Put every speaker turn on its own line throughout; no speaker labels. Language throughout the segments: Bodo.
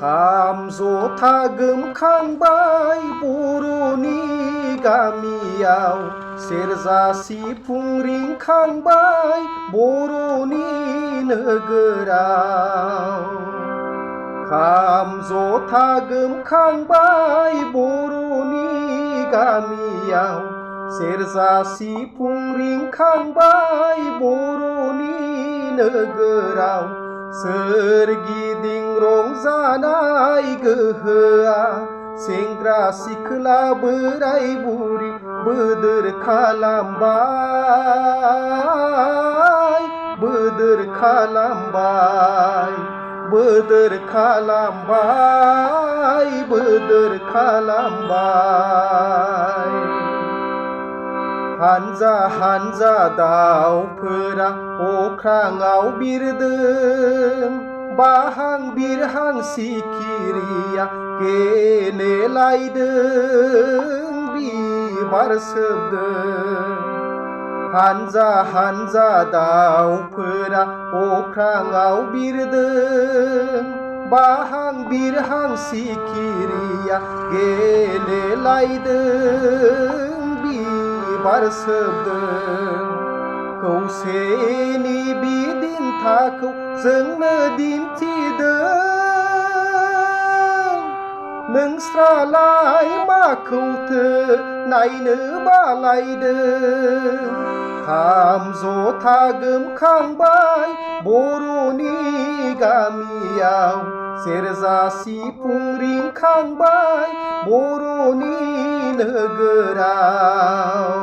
खाम जथा गोमखांबाय बर'नि गामियाव, सेरजा सिफुं रिंखांबाय बर'नि नोगोराव। खाम जथा गोमखांबाय बर'नि गामियाव, सेरजा सिफुं रिंखांबाय बर'नि नोगोराव। सोरगिदिं रंजानाय गोहोआ सेंग्रा सिख्ला बोराय बुरि बोदोर खालामबाय, बोदोर खालामबाय, बोदोर खालामबाय, बोदोर खालामबाय। हानजा हानजा दाउफोरा अख्राङाव बिरदों, बाहां बिरहां सिखिरिया गेलेलायदों, बिबार सोबदों। हानजा हानजा दाउफोरा अख्राङाव बिरदों, बाहां बिरहां सिखिरिया गेलेलायदों, बिबार सोबदों। खौसेनि बिदिन्थाखौ जोंनो दिन्थिदों, नोंस्रालाय माखौथो नायनो बालायदों। खाम जथा गोमखांबाय बर'नि गामियाव, सेरजा सिफुं रिंखांबाय बर'नि नोगोराव।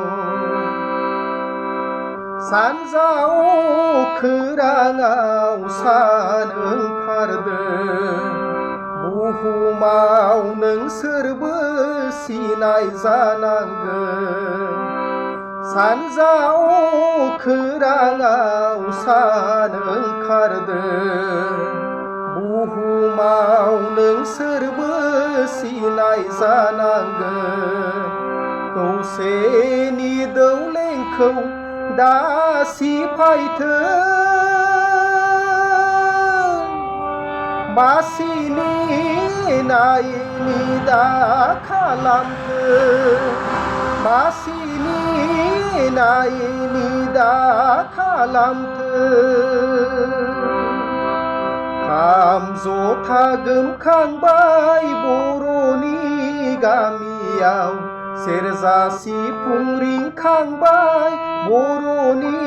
सानजा अखोराङाव सान ओंखारदों, बुहुमाव नोंसोरबो सिनाय जानांगोन। सानजा अखोराङाव सान ओंखारदों, बुहुमाव नोंसोरबो सिनाय जानांगोन। खौसेनि दौलेंखौ दा सिफायथों, मासिनि नायनि दा खालामथों, मासिनि नायनि दा खालामथों। खाम जथा गोमखांबाय बर'नि गामियाव, सेरजा सिफुं रिंखांबाय बर'नि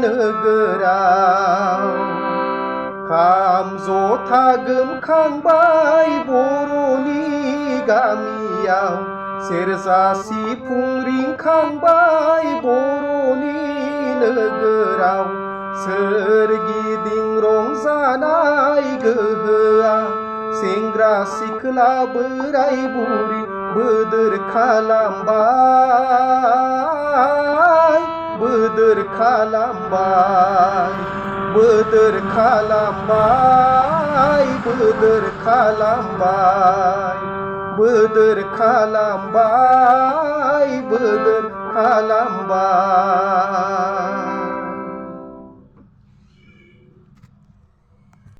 नोगोराव। खाम जथा गोमखांबाय बर'नि गामियाव, सेरजा सिफुं रिंखांबाय बर'नि नोगोराव। सोरगिदिं रंजानाय गोहोआ सेंग्रा सिख्ला बोराय बुरि बोदोर खालामबाय, बोदोर खालामबाय, बोदोर खालामबाय, बोदोर खालामबाय, बोदोर खालामबाय, बोदोर खालामबाय।